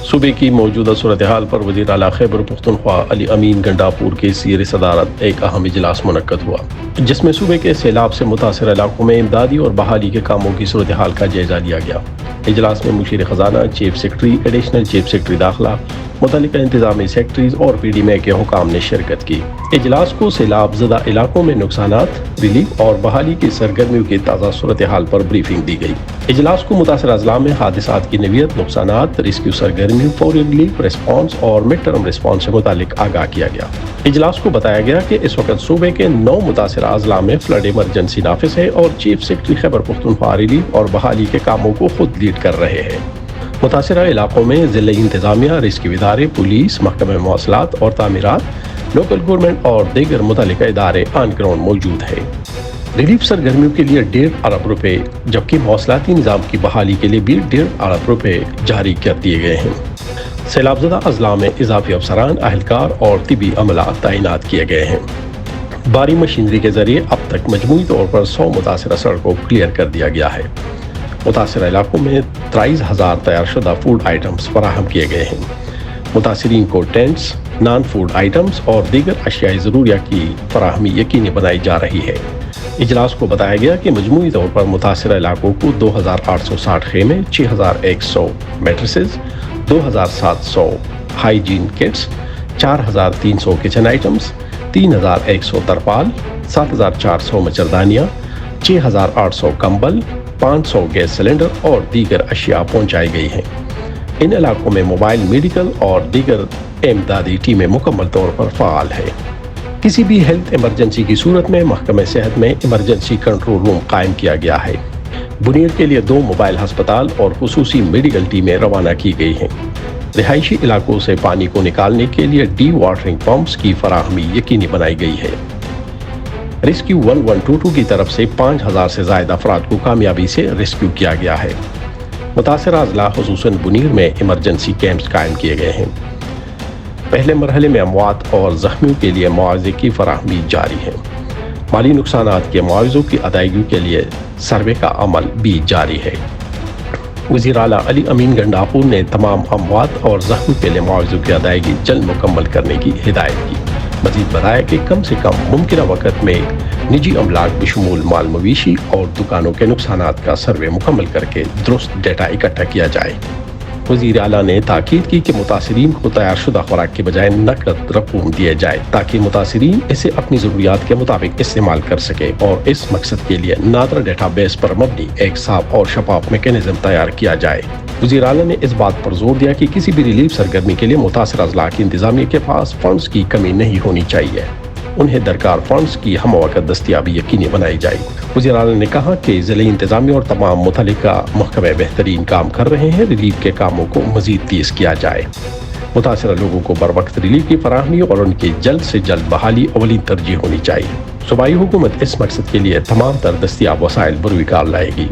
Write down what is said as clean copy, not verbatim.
صوبے کی موجودہ صورتحال پر وزیر اعلیٰ خیبر پختونخوا علی امین گنڈاپور کے زیر صدارت ایک اہم اجلاس منعقد ہوا، جس میں صوبے کے سیلاب سے متاثرہ علاقوں میں امدادی اور بحالی کے کاموں کی صورتحال کا جائزہ لیا گیا۔ اجلاس میں مشیر خزانہ، chief secretary, additional chief secretary داخلہ، متعلقہ انتظامی سیکرٹریز اور پی ڈی میں کے حکام نے شرکت کی۔ اجلاس کو سیلاب زدہ علاقوں میں نقصانات، ریلیف اور بحالی کی سرگرمیوں کی تازہ صورتحال پر بریفنگ دی گئی۔ اجلاس کو متاثرہ اضلاع میں حادثات کی نوعیت، نقصانات، ریسکیو سرگرمیوں، فوری ریلیف ریسپانس اور مڈ ٹرم ریسپانس سے متعلق آگاہ کیا گیا۔ اجلاس کو بتایا گیا کہ اس وقت صوبے کے 9 متاثرہ اضلاع میں فلڈ ایمرجنسی نافذ ہے اور chief secretary Khyber Pakhtunkhwa relief اور بحالی کے کاموں کو خود لیڈ کر رہے ہیں۔ متاثرہ علاقوں میں ضلعی انتظامیہ، ریسکیو ادارے، پولیس، محکمہ مواصلات اور تعمیرات، لوکل گورنمنٹ اور دیگر متعلقہ ادارے آن گراؤنڈ موجود ہیں۔ ریلیف سرگرمیوں کے لیے 1.5 ارب روپے جبکہ مواصلاتی نظام کی بحالی کے لیے بھی 1.5 ارب روپے جاری کر دیے گئے ہیں۔ سیلاب زدہ اضلاع میں اضافی افسران، اہلکار اور طبی عملہ تعینات کیے گئے ہیں۔ بھاری مشینری کے ذریعے اب تک مجموعی طور پر 100 متاثرہ سڑکوں کو کلیئر کر دیا گیا ہے۔ متاثرہ علاقوں میں 23,000 تیار شدہ فوڈ آئٹمز فراہم کیے گئے ہیں۔ متاثرین کو ٹینٹس، نان فوڈ آئٹمز اور دیگر اشیاء ضروریہ کی فراہمی یقینی بنائی جا رہی ہے۔ اجلاس کو بتایا گیا کہ مجموعی طور پر متاثرہ علاقوں کو 2,860 خیمے، 6,100 mattresses, 2,700 hygiene kits, 4,300 kitchen items, 3,100 ترپال، 7,400 مچھردانیاں، 6,800 کمبل، 500 گیس سلنڈر اور دیگر اشیاء پہنچائی گئی ہیں۔ ان علاقوں میں موبائل میڈیکل اور دیگر امدادی ٹیمیں مکمل طور پر فعال ہیں۔ کسی بھی ہیلتھ ایمرجنسی کی صورت میں محکمہ صحت میں ایمرجنسی کنٹرول روم قائم کیا گیا ہے۔ بنیر کے لیے 2 موبائل ہسپتال اور خصوصی میڈیکل ٹیمیں روانہ کی گئی ہیں۔ رہائشی علاقوں سے پانی کو نکالنے کے لیے ڈی واٹرنگ پمپس کی فراہمی یقینی بنائی گئی ہے۔ ریسکیو 1122 کی طرف سے 5,000 سے زائد افراد کو کامیابی سے ریسکیو کیا گیا ہے۔ متاثرہ اضلاع خصوصاً بنیر میں ایمرجنسی کیمپس قائم کیے گئے ہیں۔ پہلے مرحلے میں اموات اور زخمیوں کے لیے معاوضے کی فراہمی جاری ہے۔ مالی نقصانات کے معاوضوں کی ادائیگی کے لیے سروے کا عمل بھی جاری ہے۔ وزیر اعلیٰ علی امین گنڈاپور نے تمام اموات اور زخمیوں کے لیے معاوضوں کی ادائیگی جلد مکمل کرنے کی ہدایت کی۔ مزید بتایا کہ کم سے کم ممکنہ وقت میں نجی املاک بشمول مال مویشی اور دکانوں کے نقصانات کا سروے مکمل کر کے درست ڈیٹا اکٹھا کیا جائے۔ وزیر اعلیٰ نے تاکید کی کہ متاثرین کو تیار شدہ خوراک کے بجائے نقد رقوم دیے جائے تاکہ متاثرین اسے اپنی ضروریات کے مطابق استعمال کر سکے اور اس مقصد کے لیے نادرا ڈیٹا بیس پر مبنی ایک صاف اور شفاف میکینزم تیار کیا جائے۔ وزیر اعلیٰ نے اس بات پر زور دیا کہ کسی بھی ریلیف سرگرمی کے لیے متاثرہ اضلاع کی انتظامیہ کے پاس فنڈز کی کمی نہیں ہونی چاہیے۔ انہیں درکار فنڈز کی ہم وقت دستیابی یقینی بنائی جائے۔ وزیر اعلیٰ نے کہا کہ ضلعی انتظامیہ اور تمام متعلقہ محکمے بہترین کام کر رہے ہیں، ریلیف کے کاموں کو مزید تیز کیا جائے۔ متاثرہ لوگوں کو بروقت ریلیف کی فراہمی اور ان کی جلد سے جلد بحالی اولین ترجیح ہونی چاہیے۔ صوبائی حکومت اس مقصد کے لیے تمام تر دستیاب وسائل بروئے کار لائے گی۔